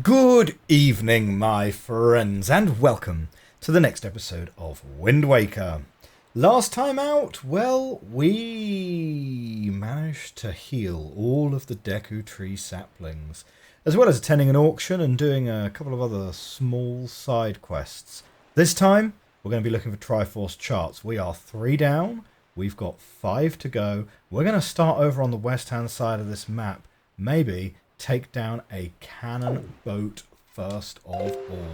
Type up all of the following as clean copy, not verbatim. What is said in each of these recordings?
Good evening, my friends, and welcome to the next episode of Wind Waker. Last time out, well, we managed to heal all of the Deku Tree saplings, as well as attending an auction and doing a couple of other small side quests. This time, we're going to be looking for Triforce charts. We are 3 down, we've got 5 to go. We're going to start over on the west-hand side of this map, maybe take down a cannon boat first of all.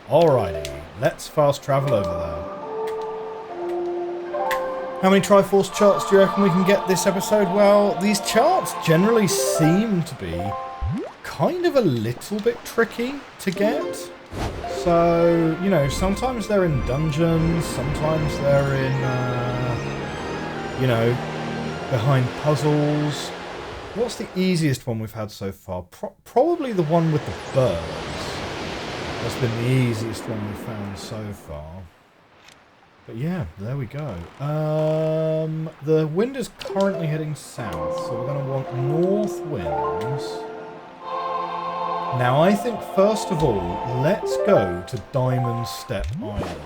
Alrighty, let's fast travel over there. How many Triforce charts do you reckon we can get this episode? Well, these charts generally seem to be kind of a little bit tricky to get. So, you know, sometimes they're in dungeons, sometimes they're in, behind puzzles. What's the easiest one we've had so far? Probably the one with the birds. That's been the easiest one we've found so far. But yeah, there we go. The wind is currently heading south, so we're going to want north winds. Now I think first of all, let's go to Diamond Steppe Island,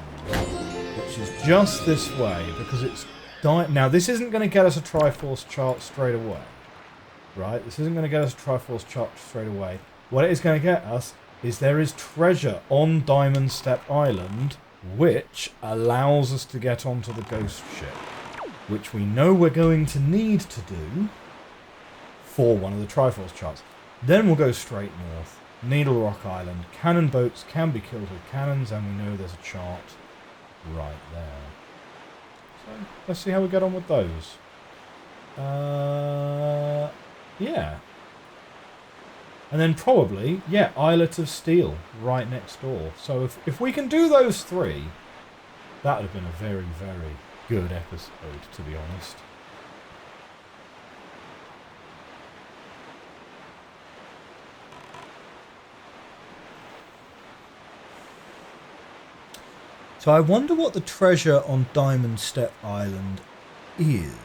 which is just this way, because it's... Now this isn't going to get us a Triforce chart straight away. Right, this isn't going to get us a Triforce chart straight away. What it is going to get us is there is treasure on Diamond Steppe Island, which allows us to get onto the ghost ship, which we know we're going to need to do for one of the Triforce charts. Then we'll go straight north. Needle Rock Island. Cannon boats can be killed with cannons, and we know there's a chart right there. So let's see how we get on with those. Yeah. And then probably, yeah, Islet of Steel right next door. So if we can do those 3, that would have been a very, very good episode, to be honest. So I wonder what the treasure on Diamond Steppe Island is.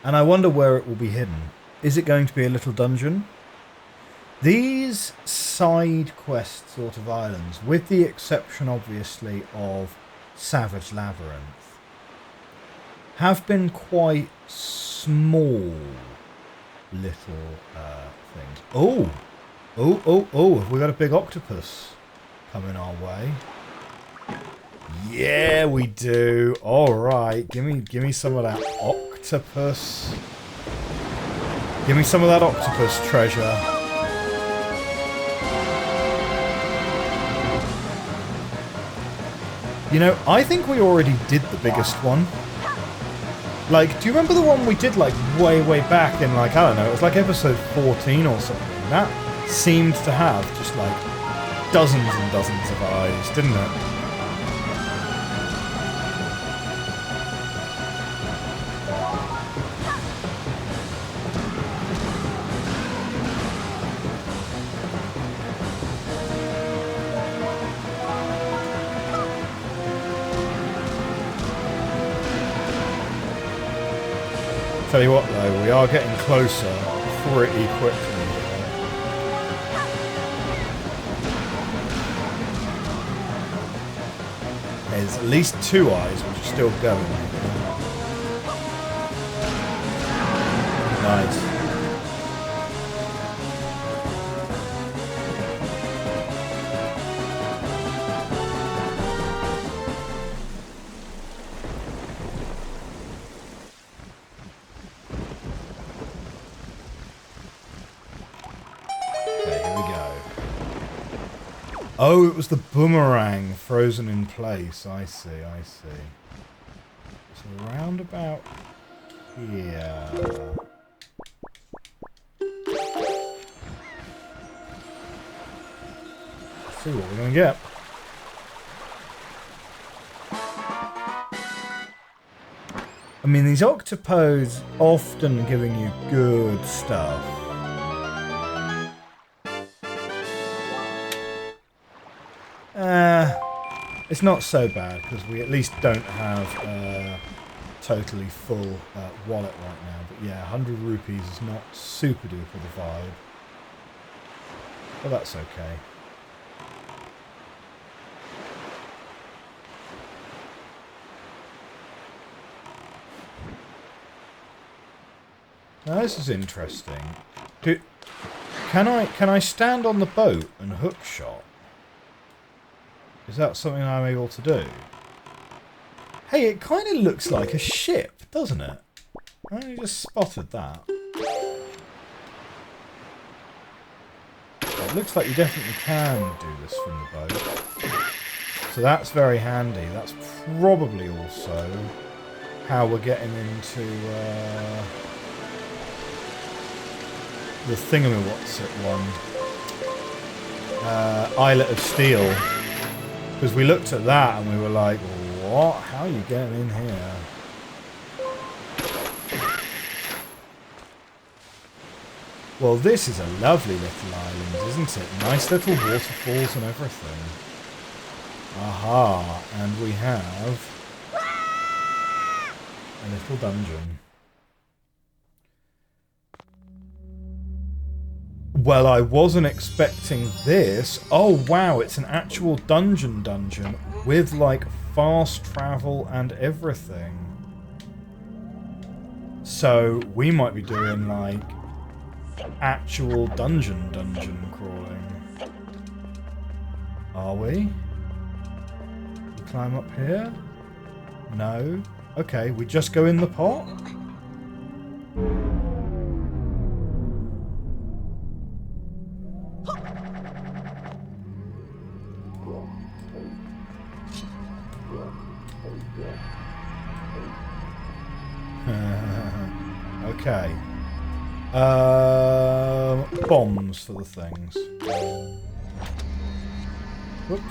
And I wonder where it will be hidden. Is it going to be a little dungeon? These side quest sort of islands, with the exception obviously of Savage Labyrinth, have been quite small little things. Oh! Have we got a big octopus coming our way? Yeah, we do. Alright, give me some of that octopus. Give me some of that octopus treasure. You know, I think we already did the biggest one. Like, do you remember the one we did, like, way back in, like, I don't know, it was like episode 14 or something. That seemed to have just, like, dozens and dozens of eyes, didn't it? Tell you what though, we are getting closer pretty quickly. There's at least 2 eyes which are still going. Nice. Oh, it was the boomerang frozen in place. I see. So round about here. Let's see what we're going to get. I mean, these octopodes often giving you good stuff. It's not so bad, because we at least don't have a totally full wallet right now. But yeah, 100 rupees is not super duper the vibe. But that's okay. Now this is interesting. Can I stand on the boat and hook shot? Is that something I'm able to do? Hey, it kind of looks like a ship, doesn't it? I only just spotted that. It looks like you definitely can do this from the boat. So that's very handy. That's probably also how we're getting into the thingamawhat's-it one. Islet of Steel. Because we looked at that and we were like, what? How are you getting in here? Well, this is a lovely little island, isn't it? Nice little waterfalls and everything. Aha, and we have a little dungeon. Well, I wasn't expecting this. Oh, wow, it's an actual dungeon with, like, fast travel and everything. So, we might be doing, like, actual dungeon crawling. Are we? We climb up here? No. Okay, we just go in the pot? Okay. Bombs for the things. Whoops.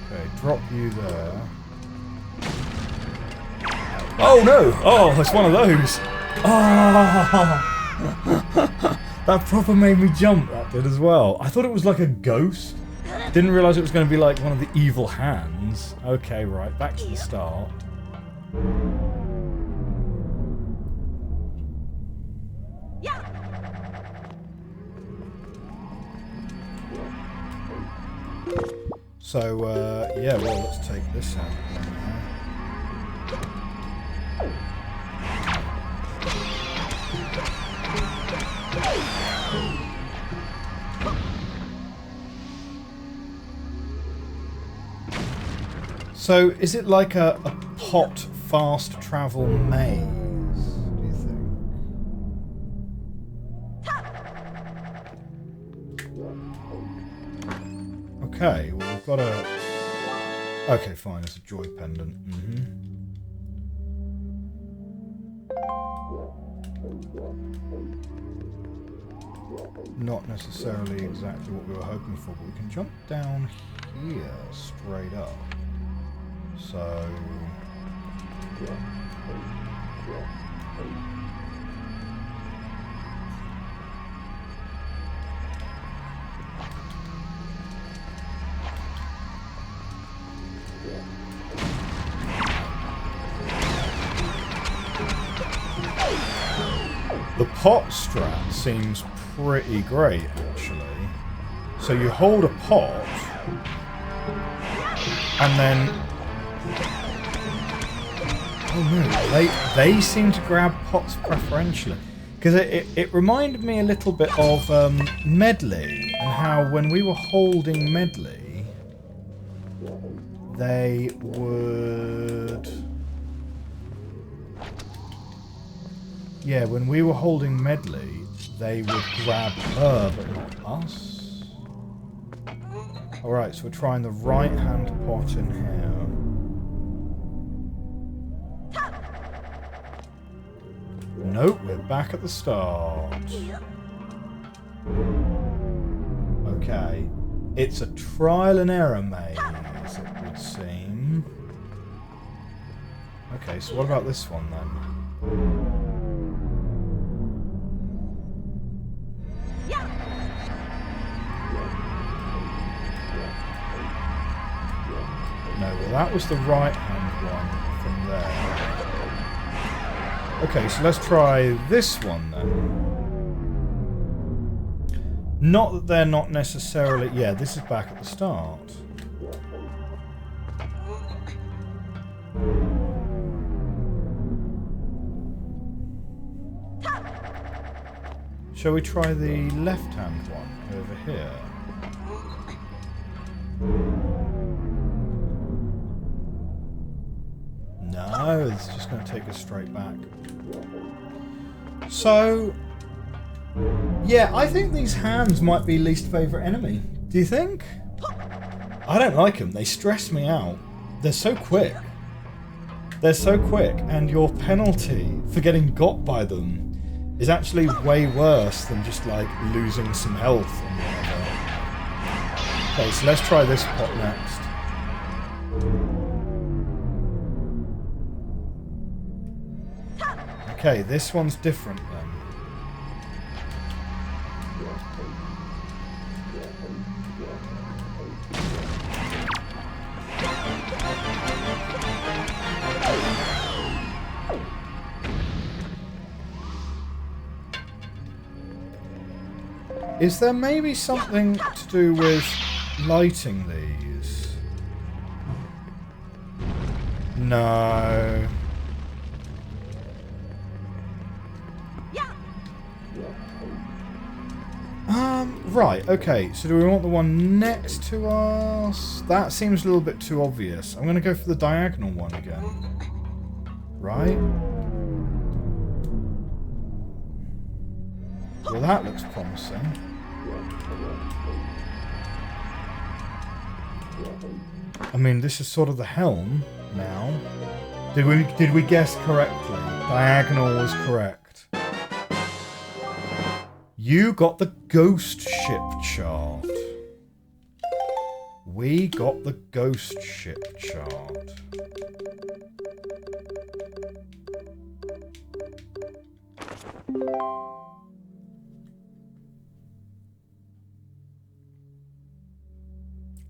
Okay, drop you there. Oh no! Oh, it's one of those! Oh! That proper made me jump, that did as well. I thought it was like a ghost. Didn't realise it was going to be like one of the evil hands. Okay, right, back to the start. So, yeah, well, let's take this out. So, is it like a pot fast travel maze, do you think? Okay, well, we've got a... Okay, fine, it's a joy pendant. Not necessarily exactly what we were hoping for, but we can jump down here straight up. So... The pot strat seems pretty great, actually. So you hold a pot, and then... Oh no, they seem to grab pots preferentially. Because it reminded me a little bit of Medley, and how when we were holding Medley, they would... Yeah, when we were holding Medley, they would grab her, but not us. Alright, so we're trying the right-hand pot in here. Nope, we're back at the start. Okay. It's a trial and error maze, it would seem. Okay, so what about this one then? No, well that was the right-hand one from there. Okay, so let's try this one then. Not that they're not necessarily... Yeah, this is back at the start. Shall we try the left-hand one over here? No, it's just going to take us straight back. So... yeah, I think these hands might be least favourite enemy. Do you think? I don't like them. They stress me out. They're so quick. They're so quick, and your penalty for getting got by them is actually way worse than just, like, losing some health and whatever. Okay, so let's try this pot next. Okay, this one's different then. Is there maybe something to do with lighting these? No. Right, okay, so do we want the one next to us? That seems a little bit too obvious. I'm going to go for the diagonal one again. Right? Well, that looks promising. I mean, this is sort of the helm now. Did we guess correctly? Diagonal was correct. You got the ghost ship chart. We got the ghost ship chart.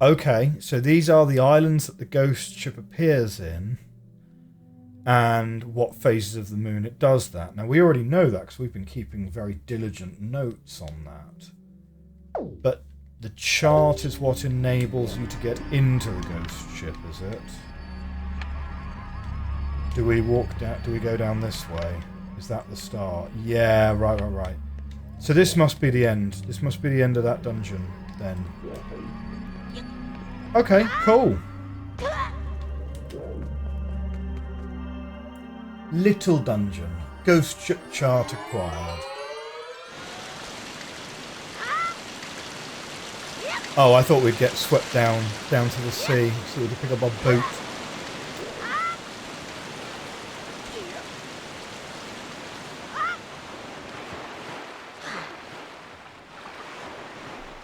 Okay, so these are the islands that the ghost ship appears in, and what phases of the moon it does that. Now, we already know that because we've been keeping very diligent notes on that. But the chart is what enables you to get into the ghost ship, is it? Do we walk down? Do we go down this way? Is that the start? Yeah, right. So this must be the end. This must be the end of that dungeon, then. Okay, cool. Little dungeon. Ghost ship chart acquired. Oh, I thought we'd get swept down to the sea so we could pick up our boat.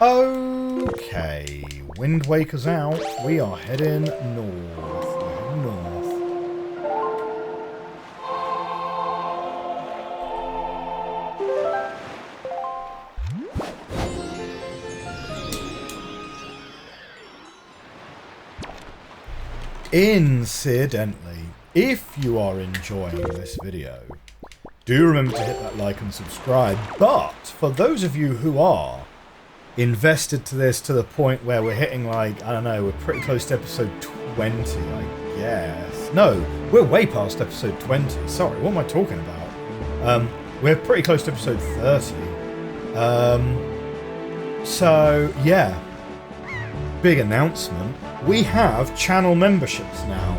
Okay, Wind Waker's out. We are heading north. Incidentally, if you are enjoying this video, do remember to hit that like and subscribe. But for those of you who are invested to this to the point where we're hitting, like, I don't know, we're pretty close to episode 20, I guess. No, we're way past episode 20. Sorry, what am I talking about? We're pretty close to episode 30. So, yeah. Big announcement. We have channel memberships now.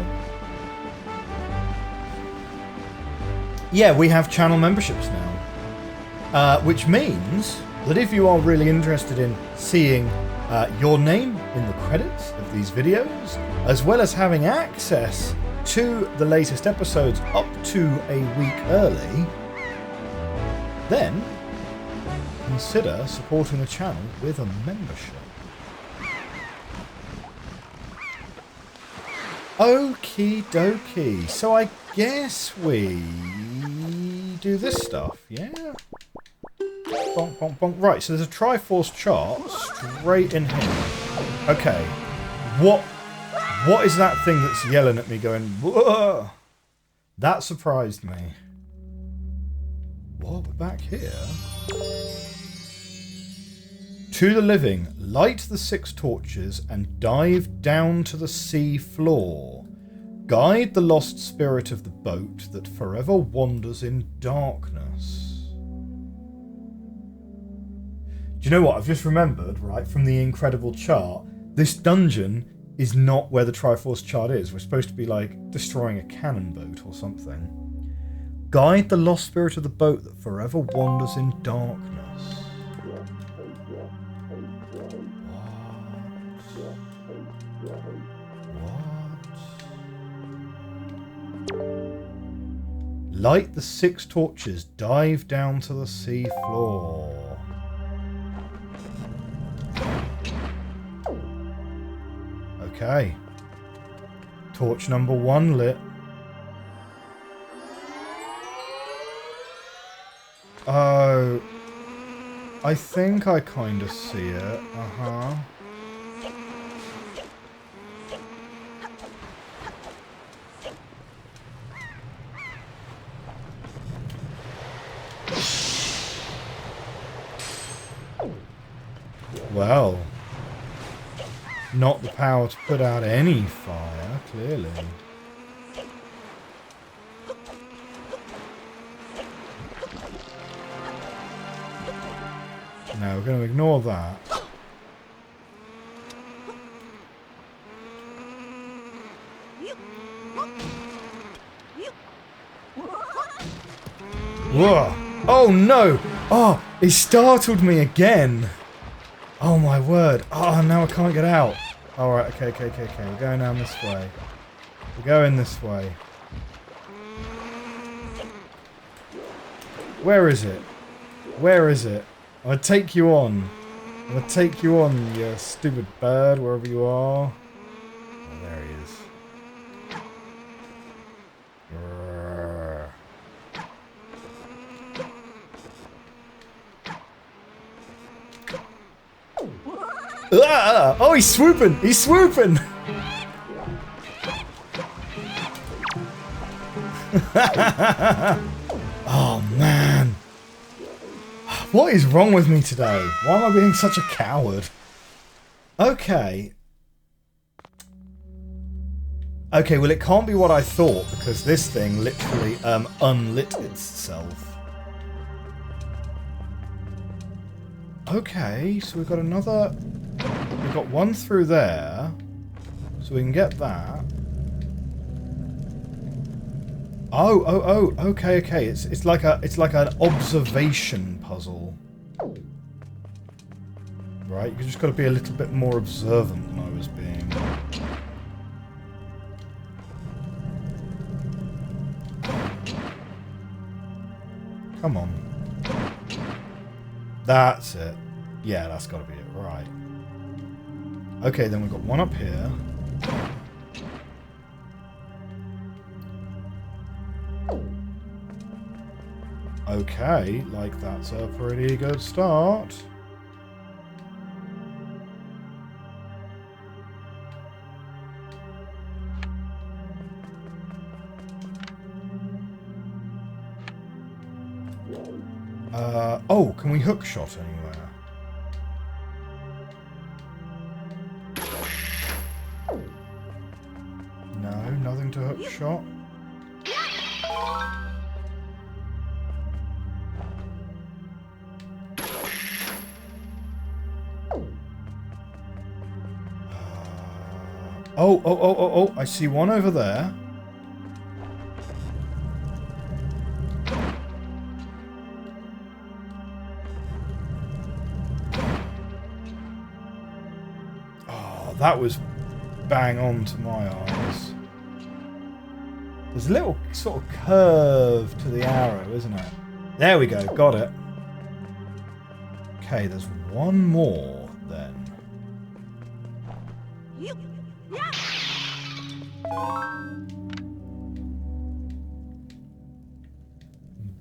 Yeah, we have channel memberships now. Which means that if you are really interested in seeing your name in the credits of these videos, as well as having access to the latest episodes up to a week early, then consider supporting the channel with a membership. Okie dokie. So I guess we do this stuff, yeah? Bonk, bonk, bonk. Right, so there's a Triforce chart straight in here. Okay. What is that thing that's yelling at me going, whoa? That surprised me. What, we're back here? To the living, light the 6 torches and dive down to the sea floor. Guide the lost spirit of the boat that forever wanders in darkness. Do you know what? I've just remembered, right, from the incredible chart, this dungeon is not where the Triforce chart is. We're supposed to be, like, destroying a cannon boat or something. Guide the lost spirit of the boat that forever wanders in darkness. Light the 6 torches, dive down to the sea floor. Okay. Torch number 1 lit. Oh. I think I kind of see it. Uh-huh. Well, not the power to put out any fire, clearly. No, we're going to ignore that. Whoa! Oh no! Oh, it startled me again! Oh my word. Oh, now I can't get out. Alright, okay. We're going down this way. We're going this way. Where is it? Where is it? I'm gonna take you on. I'm gonna take you on, you stupid bird, wherever you are. Oh, there he is. Ah! Oh, he's swooping! He's swooping! Oh, man. What is wrong with me today? Why am I being such a coward? Okay. Okay, well, it can't be what I thought, because this thing literally unlit itself. Okay, so we've got another... We've got one through there, so we can get that. Oh, okay. It's like an observation puzzle. Right, you just got to be a little bit more observant than I was being. Come on. That's it. Yeah, that's got to be it. Right. Okay, then we've got one up here. Okay, like that's a pretty good start. Oh, can we hook shot anywhere? No, nothing to hook shot. Oh, I see one over there. Oh, that was bang on to my eyes. There's a little sort of curve to the arrow, isn't it? There we go, got it. Okay, there's one more then.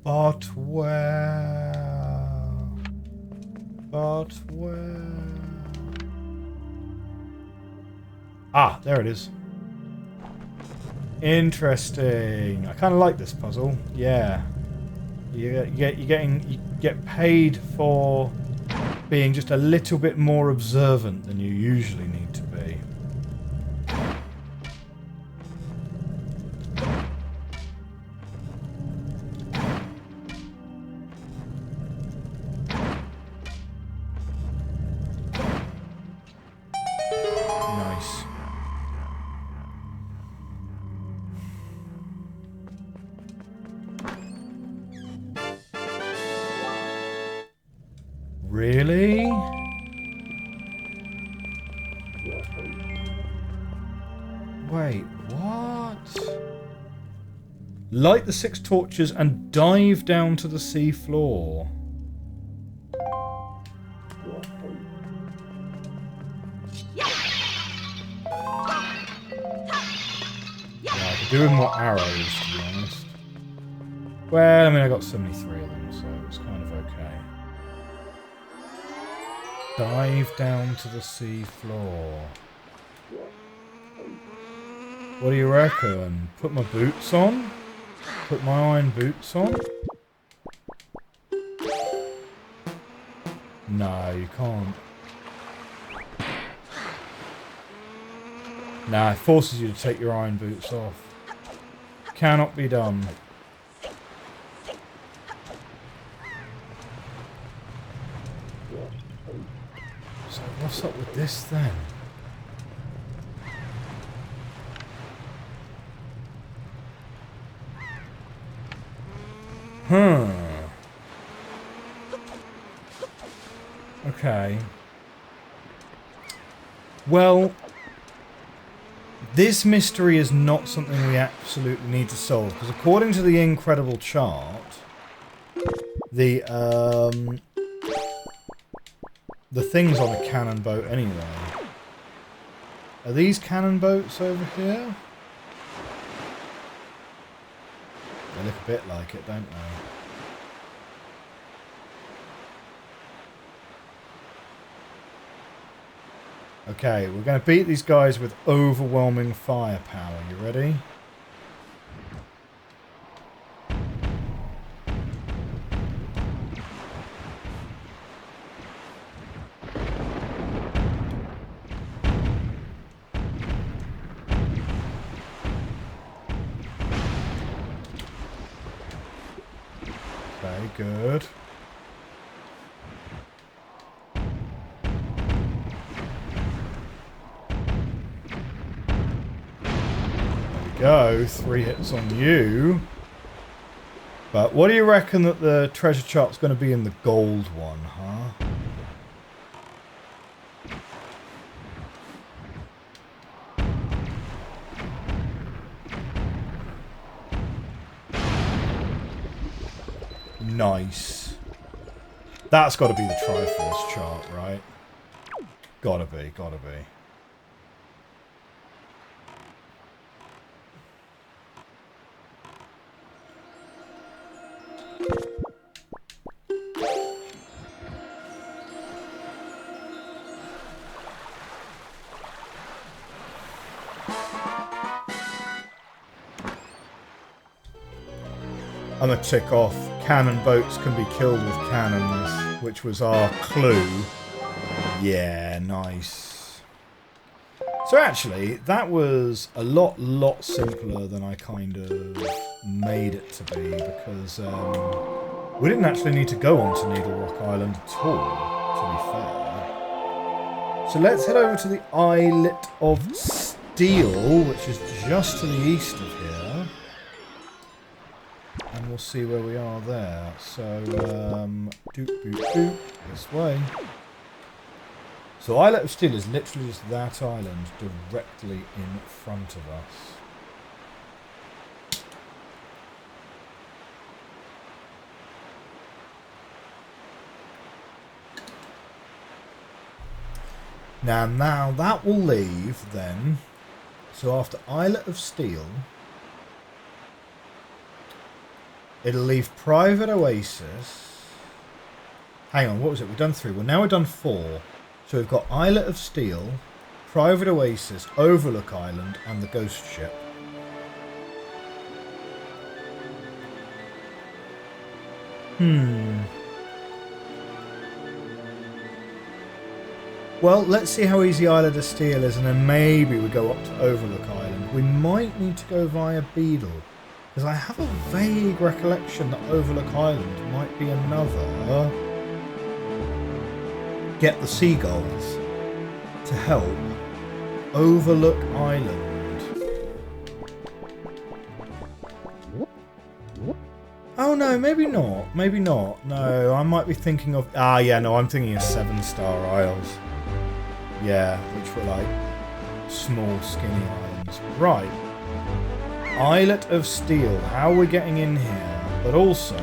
But where? But where? Ah, there it is. Interesting. I kind of like this puzzle. Yeah. You get paid for being just a little bit more observant than you usually need to be. Nice. Really? Wait, what? Light the 6 torches and dive down to the sea floor. Yeah, I could do with more arrows, to be honest. Well, I mean, I got 73 of them, so it's kind of okay. Dive down to the sea floor. What do you reckon? Put my boots on? Put my iron boots on? No, you can't. Nah, it forces you to take your iron boots off. Cannot be done. So what's up with this then? Huh. Okay. Well, this mystery is not something we absolutely need to solve, because according to the incredible chart, the thing's on a cannon boat anyway. Are these cannon boats over here? They look a bit like it, don't they? Okay, we're going to beat these guys with overwhelming firepower. You ready? Okay, good. Go, 3 hits on you. But what do you reckon that the treasure chart's going to be in the gold one, huh? Nice. That's got to be the Triforce chart, right? Gotta be, gotta be. I'm going to tick off cannon boats can be killed with cannons, which was our clue. Yeah, nice. So actually, that was a lot simpler than I kind of made it to be, because we didn't actually need to go on to Needle Rock Island at all, to be fair. So let's head over to the Islet of Steel, which is just to the east of here. And we'll see where we are there. So, doop, this way. So Islet of Steel is literally just that island directly in front of us. Now that will leave then. So after Islet of Steel, it'll leave Private Oasis. Hang on, what was it? We've done 3. Well, now we've done 4. So we've got Islet of Steel, Private Oasis, Overlook Island, and the Ghost Ship. Well, let's see how easy Islet of Steel is, and then maybe we go up to Overlook Island. We might need to go via Beetle, because I have a vague recollection that Overlook Island might be another... Get the seagulls to help Overlook Island. Oh no, maybe not. Maybe not. No, I might be thinking of... Ah, yeah, no, I'm thinking of 7-Star Isles. Yeah, which were like small, skinny islands. Right. Islet of Steel. How are we getting in here? But also,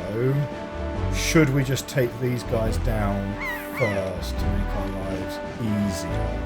should we just take these guys down first to make our lives easier?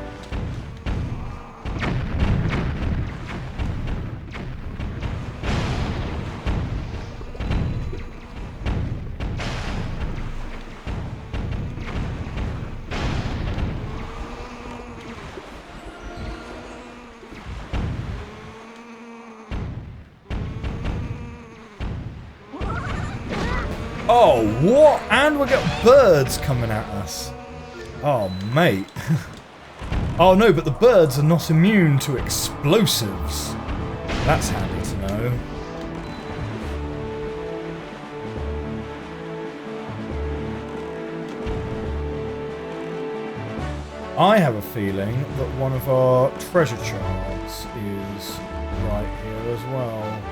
Oh, what? And we got birds coming at us. Oh, mate. Oh, no, but the birds are not immune to explosives. That's handy to know. I have a feeling that one of our treasure charts is right here as well.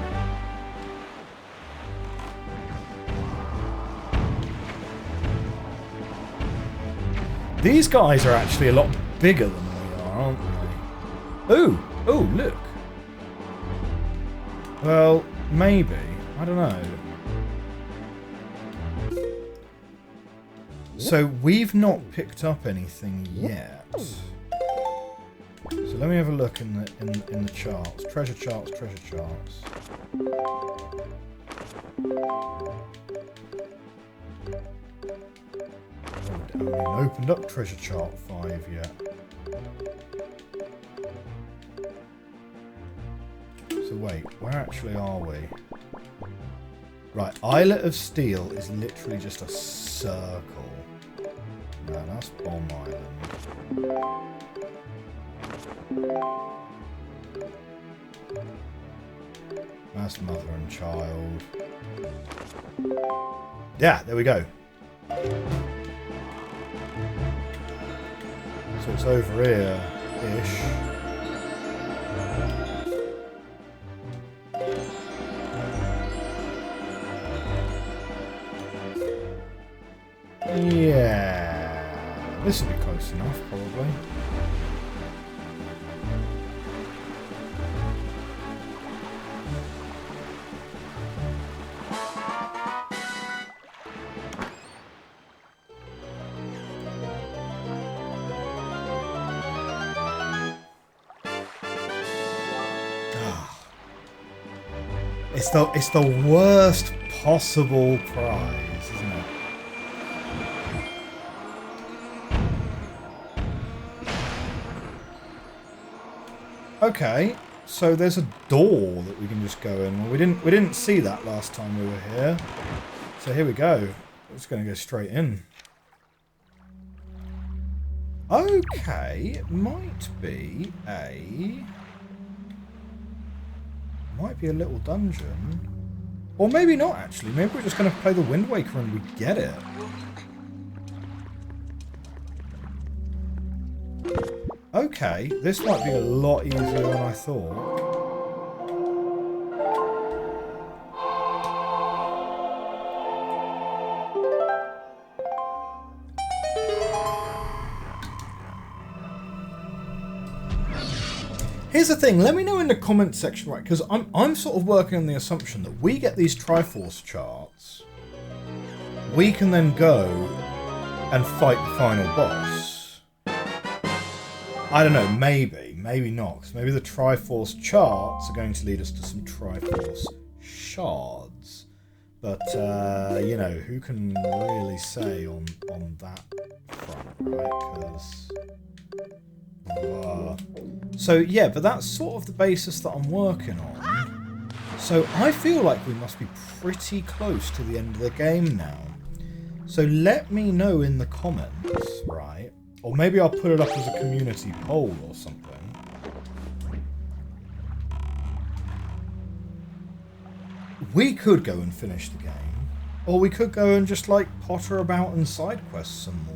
These guys are actually a lot bigger than we are, aren't they? Ooh! Oh, look! Well, maybe. I don't know. So, we've not picked up anything yet. So let me have a look in the charts. Treasure charts, treasure charts. I haven't even opened up treasure chart 5 yet. So wait, where actually are we? Right, Islet of Steel is literally just a circle. No, that's Bomb Island. That's Mother and Child. Yeah, there we go. So it's over here-ish. Yeah, this will be close enough, probably. It's the worst possible prize, isn't it? Okay, so there's a door that we can just go in. Well, we didn't see that last time we were here. So here we go. We're just going to go straight in. Okay, it might be a little dungeon. Or maybe not, actually. Maybe we're just going to play the Wind Waker and we get it. Okay, this might be a lot easier than I thought. Here's the thing, let me know in the comments section, right, because I'm sort of working on the assumption that we get these Triforce charts, we can then go and fight the final boss. I don't know, maybe not, because maybe the Triforce charts are going to lead us to some Triforce shards. But, you know, who can really say on that front, right, because... So yeah, but that's sort of the basis that I'm working on. So I feel like we must be pretty close to the end of the game now. So let me know in the comments, right? Or maybe I'll put it up as a community poll or something. We could go and finish the game. Or we could go and just, like, potter about and side quest some more.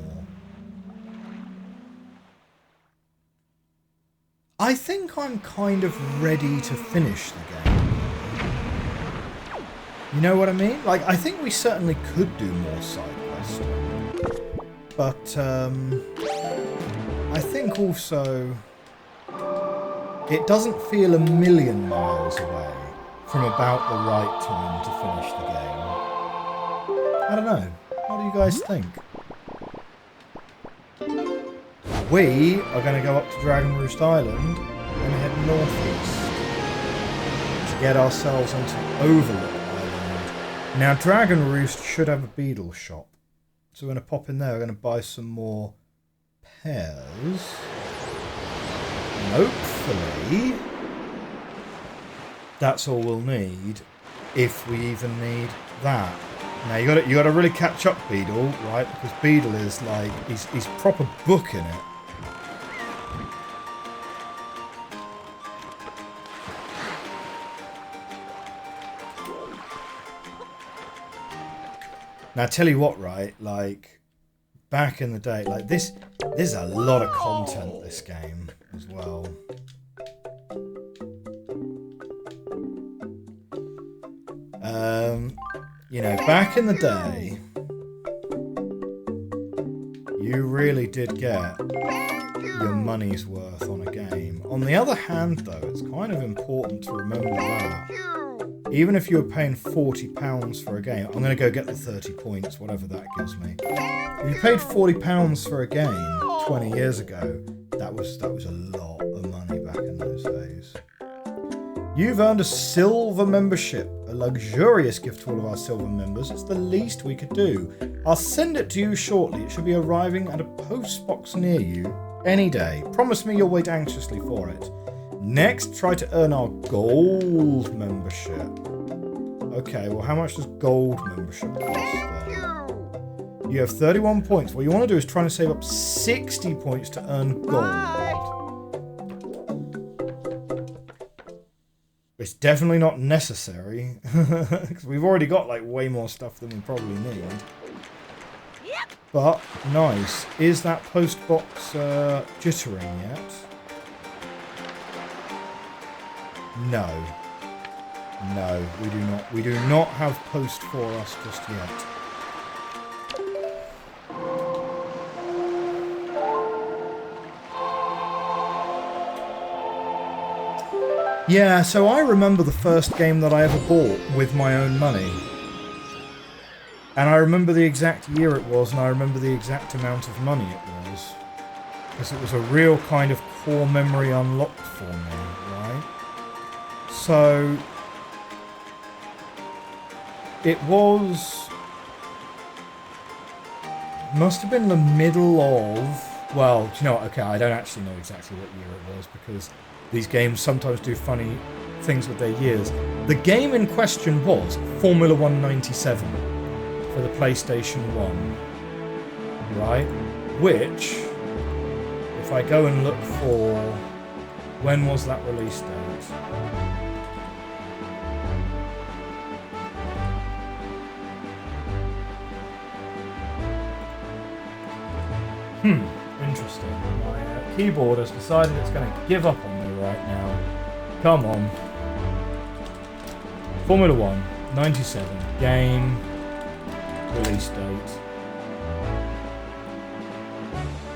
I think I'm kind of ready to finish the game. You know what I mean? Like, I think we certainly could do more side quests. But, I think also it doesn't feel a million miles away from about the right time to finish the game. I don't know. What do you guys think? We are going to go up to Dragon Roost Island and head northeast to get ourselves onto Overlook Island. Now, Dragon Roost should have a Beetle shop. So we're going to pop in there. We're going to buy some more pears. And hopefully that's all we'll need, if we even need that. Now you got to really catch up, Beetle, right? Because Beetle is like he's proper booking it. Now, I tell you what, right? Like, back in the day, like there's a lot of content this game as well. You know, back in the day, you really did get your money's worth on a game. On the other hand, though, it's kind of important to remember that even if you were paying £40 for a game, I'm going to go get the 30 points, whatever that gives me. If you paid £40 for a game 20 years ago, that was a lot of money back in those days. You've earned a silver membership, a luxurious gift to all of our silver members. It's the least we could do. I'll send it to you shortly. It should be arriving at a post box near you any day. Promise me you'll wait anxiously for it. Next, try to earn our gold membership. Okay, well, how much does gold membership cost then? You have 31 points. What you want to do is try to save up 60 points to earn gold. It's definitely not necessary, because we've already got like way more stuff than we probably need. But nice. Is that post box jittering yet? No. No, we do not. We do not have post for us just yet. Yeah, so I remember the first game that I ever bought with my own money. And I remember the exact year it was, and I remember the exact amount of money it was. Because it was a real kind of core memory unlocked for me, right? So it was... must have been the middle of... well, do you know what? Okay, I don't actually know exactly what year it was, because these games sometimes do funny things with their years. The game in question was Formula 197 for the PlayStation 1, right? Which, if I go and look for... when was that release date? Interesting. My keyboard has decided it's going to give up on me right now. Come on. Formula 1, 97. Game. Release date.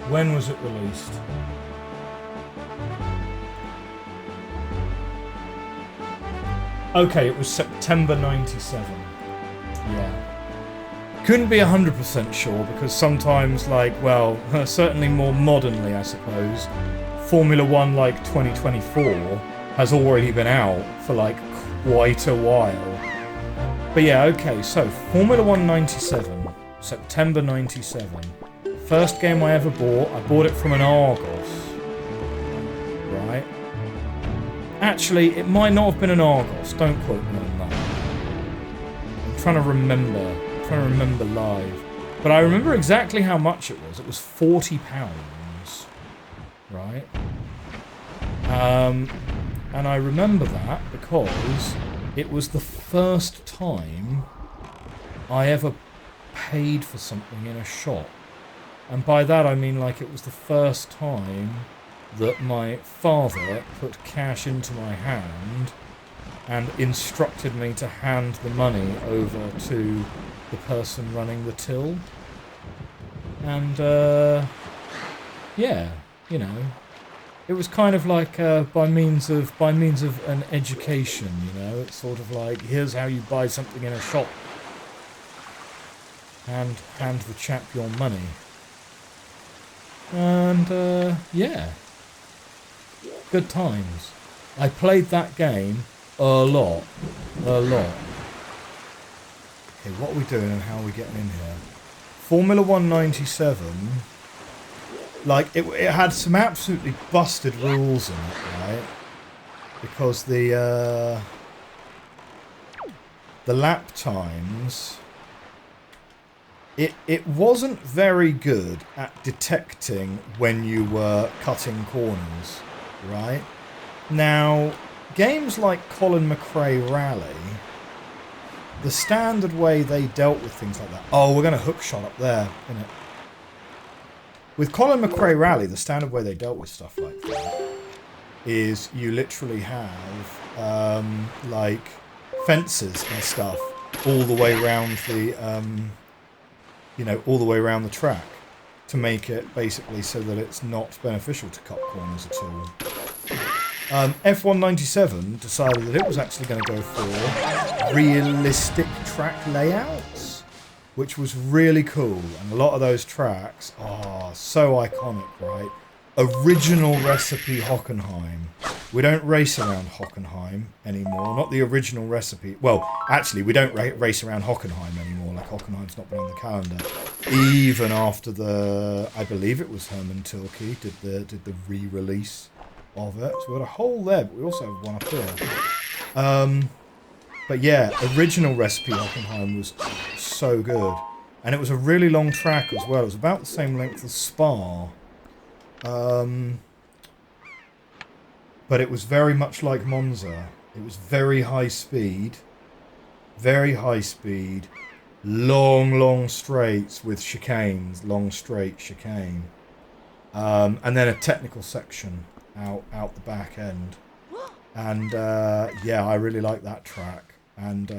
When was it released? Okay, it was September 97. Yeah. Couldn't be 100% sure, because sometimes, like, well, certainly more modernly, I suppose, Formula 1, like, 2024 has already been out for, like, quite a while. But yeah, okay, so, Formula 1 97, September 97. First game I ever bought, I bought it from an Argos. Right? Actually, it might not have been an Argos, don't quote me on that. I'm trying to remember live. But I remember exactly how much it was. It was £40, right? And I remember that because it was the first time I ever paid for something in a shop. And by that I mean like it was the first time that my father put cash into my hand and instructed me to hand the money over to the person running the till. And, yeah, you know, it was kind of like by means of an education, you know. It's sort of like, here's how you buy something in a shop. And hand the chap your money. And, yeah. Good times. I played that game a lot. A lot. Okay, what are we doing and how are we getting in here? Formula 197, like, it had some absolutely busted rules in it, right? Because the lap times, it wasn't very good at detecting when you were cutting corners, right? Now, games like Colin McRae Rally, the standard way they dealt with things like that... Oh, we're going to hookshot up there, innit? With Colin McRae Rally, the standard way they dealt with stuff like that is you literally have, like, fences and stuff all the way around the, you know, all the way around the track to make it basically so that it's not beneficial to cut corners at all. F197 decided that it was actually going to go for realistic track layouts, which was really cool. And a lot of those tracks are so iconic, right? Original recipe Hockenheim. We don't race around Hockenheim anymore. Not the original recipe. Well, actually, we don't race around Hockenheim anymore. Like, Hockenheim's not been on the calendar. Even after the... I believe it was Herman Tilke did the re-release of it. So we got a hole there, but we also have one up here. But yeah, original recipe Hockenheim was so good. And it was a really long track as well. It was about the same length as Spa. But it was very much like Monza. It was very high speed. Very high speed. Long straights with chicanes. Long straight chicane. And then a technical section out the back end. And yeah, I really like that track. And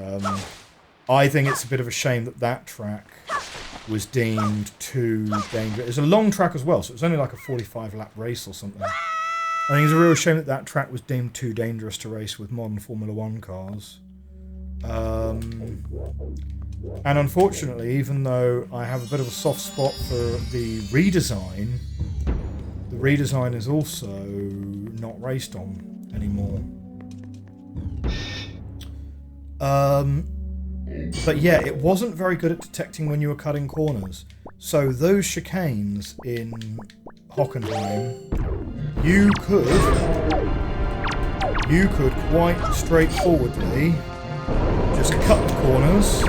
I think it's a bit of a shame that that track was deemed too dangerous. It was a long track as well, so it was only like a 45-lap race or something. I think it's a real shame that that track was deemed too dangerous to race with modern Formula 1 cars. And unfortunately, even though I have a bit of a soft spot for the redesign is also not raced on anymore. But yeah, it wasn't very good at detecting when you were cutting corners. So those chicanes in Hockenheim, you could quite straightforwardly just cut the corners.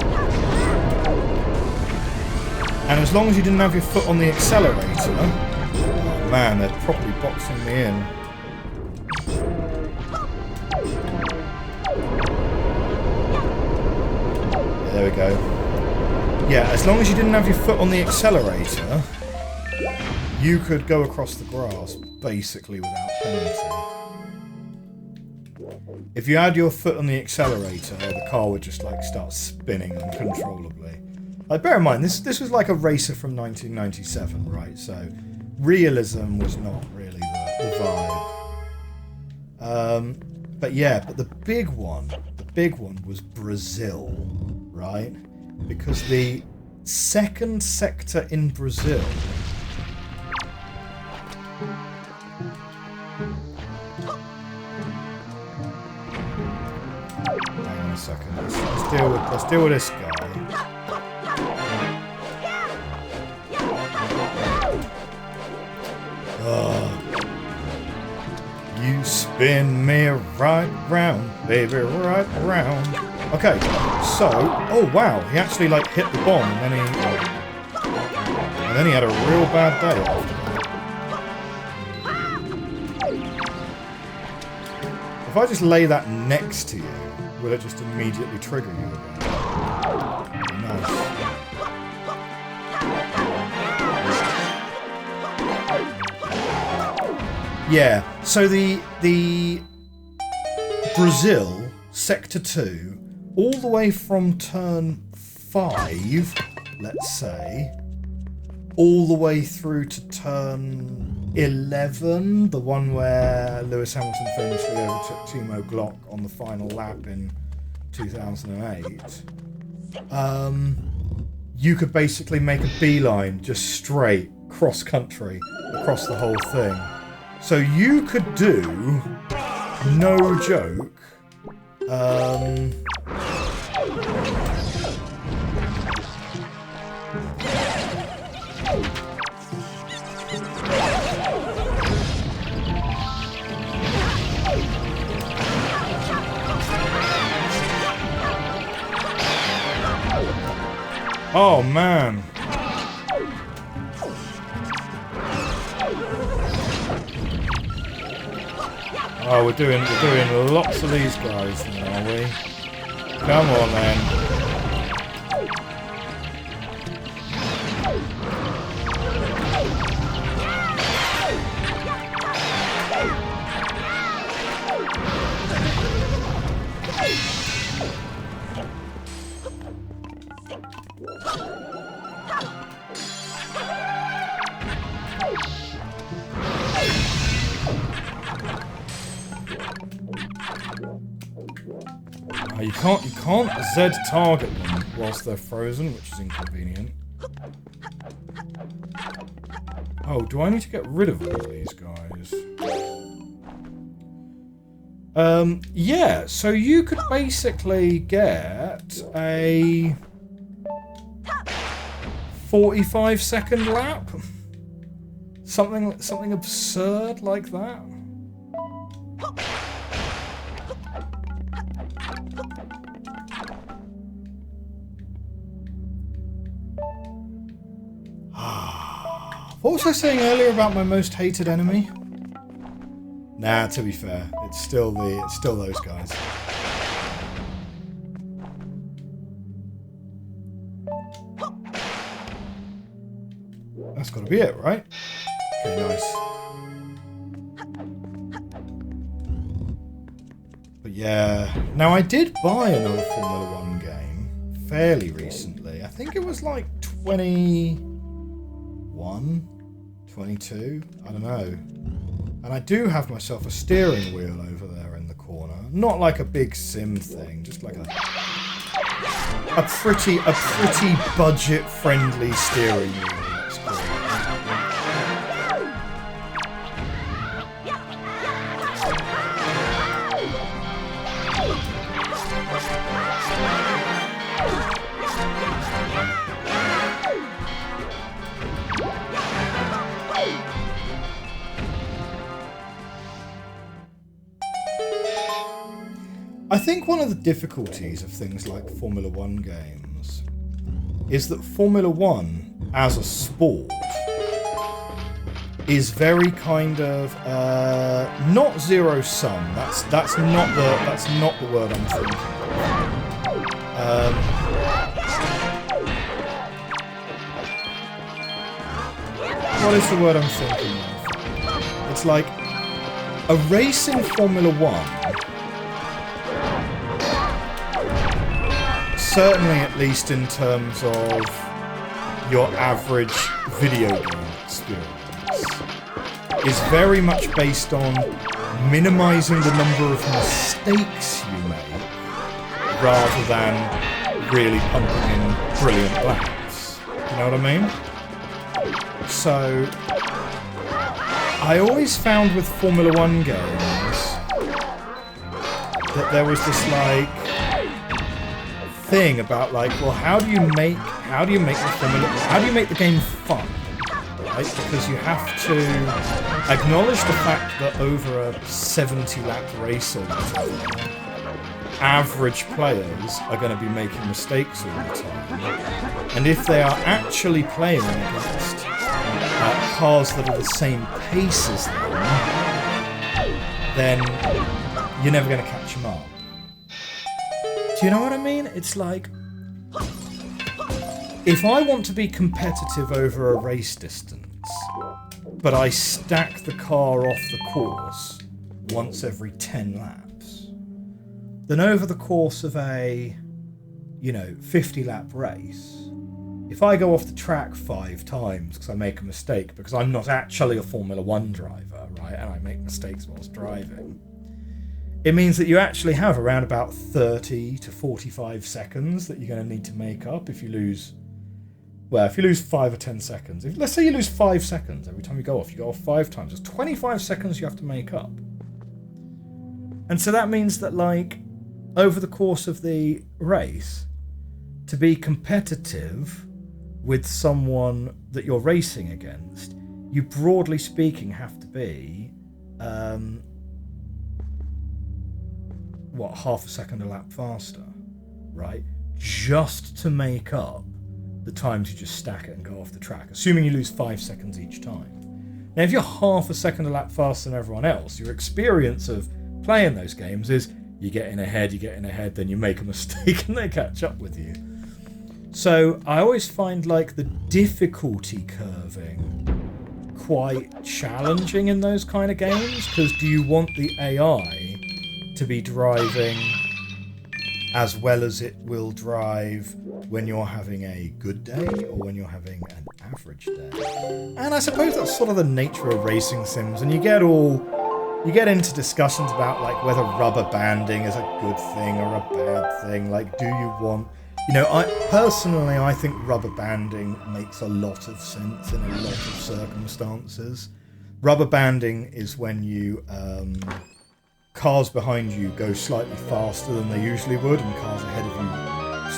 And as long as you didn't have your foot on the accelerator, oh man, they're properly boxing me in. There we go. Yeah, as long as you didn't have your foot on the accelerator, you could go across the grass basically without penalty. If you had your foot on the accelerator, the car would just like start spinning uncontrollably. Like, bear in mind, this was like a racer from 1997, right? So realism was not really the vibe. But yeah, but the big one was Brazil, right? Because the second sector in Brazil hang on a second, let's deal with this guy. You spin me right round, baby, right round. Okay, so, oh wow, he actually like hit the bomb and then then he had a real bad day after that. If I just lay that next to you, will it just immediately trigger you again? Nice. Yeah, so the Brazil, Sector 2, all the way from turn 5, let's say, all the way through to turn 11, the one where Lewis Hamilton famously overtook Timo Glock on the final lap in 2008, you could basically make a beeline just straight cross-country across the whole thing. So you could do, no joke, oh man. Oh, we're doing lots of these guys now, are we? Come on, then. You can't Z target them whilst they're frozen, which is inconvenient. Oh, do I need to get rid of all these guys? Yeah, so you could basically get a 45-second lap. Something absurd like that. What was I saying earlier about my most hated enemy? Nah, to be fair, it's still those guys. That's got to be it, right? Okay, nice. But yeah, now I did buy another Formula 1 game fairly recently. I think it was like 21, 22, I don't know. And I do have myself a steering wheel over there in the corner. Not like a big sim thing, just like a pretty budget-friendly steering wheel. Let's call it. I think one of the difficulties of things like Formula 1 games is that Formula 1 as a sport is very kind of not zero sum. That's not the word I'm thinking. What is the word I'm thinking of? It's like a race in Formula 1. Certainly, at least in terms of your average video game experience, is very much based on minimizing the number of mistakes you make rather than really pumping in brilliant laps. You know what I mean? So, I always found with Formula 1 games that there was this like thing about like, well, how do you make the game fun, right? Because you have to acknowledge the fact that over a 70-lap race or whatever, average players are going to be making mistakes all the time, and if they are actually playing against cars that are the same pace as them, then you're never going to catch them up. Do you know what I mean? It's like, if I want to be competitive over a race distance, but I stack the car off the course once every 10 laps, then over the course of a, 50-lap race, if I go off the track 5 times because I make a mistake, because I'm not actually a Formula 1 driver, right, and I make mistakes whilst driving, it means that you actually have around about 30 to 45 seconds that you're going to need to make up if you lose... Well, if you lose 5 or 10 seconds, let's say you lose 5 seconds every time you go off 5 times, there's 25 seconds you have to make up. And so that means that, like, over the course of the race, to be competitive with someone that you're racing against, you broadly speaking have to be, half a second a lap faster, right? Just to make up the times you just stack it and go off the track, assuming you lose 5 seconds each time. Now, if you're half a second a lap faster than everyone else, your experience of playing those games is you get in ahead, then you make a mistake and they catch up with you. So I always find, like, the difficulty curving quite challenging in those kind of games, because do you want the AI to be driving as well as it will drive when you're having a good day or when you're having an average day? And I suppose that's sort of the nature of racing sims, and you get into discussions about, like, whether rubber banding is a good thing or a bad thing. Like, do you want... I think rubber banding makes a lot of sense in a lot of circumstances. Rubber banding is when you... cars behind you go slightly faster than they usually would, and cars ahead of you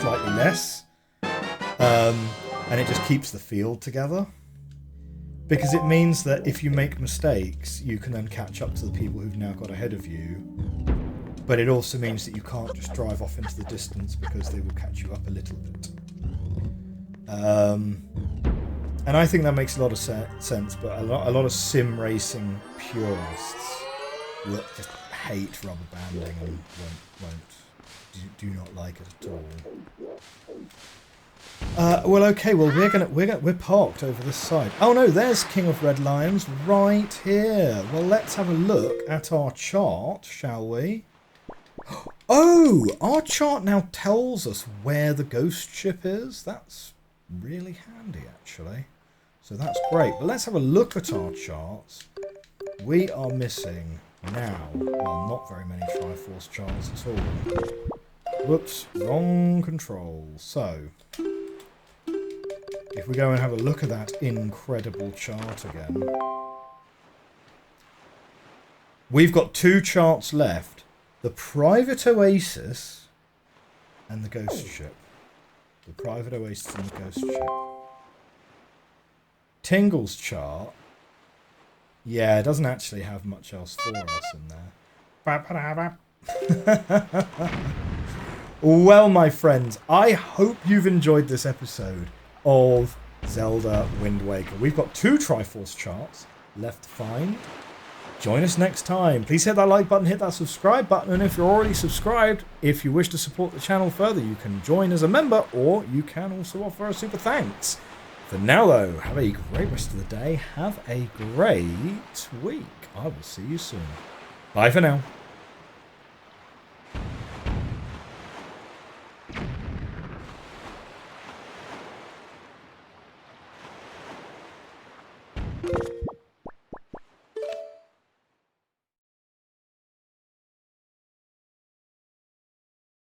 slightly less. And it just keeps the field together. Because it means that if you make mistakes, you can then catch up to the people who've now got ahead of you. But it also means that you can't just drive off into the distance because they will catch you up a little bit. And I think that makes a lot of sense, but a lot of sim racing purists will just hate rubber banding and do not like it at all. We're parked over this side. Oh no, there's King of Red Lions right here. Well, let's have a look at our chart, shall we? Oh, our chart now tells us where the ghost ship is. That's really handy, actually. So that's great. But let's have a look at our charts. We are missing now, well, not very many Triforce charts at all. Whoops, wrong control. So, if we go and have a look at that incredible chart again, we've got 2 charts left. The Private Oasis and the Ghost Ship. The Private Oasis and the Ghost Ship. Tingle's chart, yeah, it doesn't actually have much else for us in there. Well, my friends, I hope you've enjoyed this episode of Zelda Wind Waker. We've got 2 Triforce charts left to find. Join us next time. Please hit that like button, hit that subscribe button, and if you're already subscribed, if you wish to support the channel further, you can join as a member, or you can also offer a super thanks. For now, though, have a great rest of the day. Have a great week. I will see you soon. Bye for now.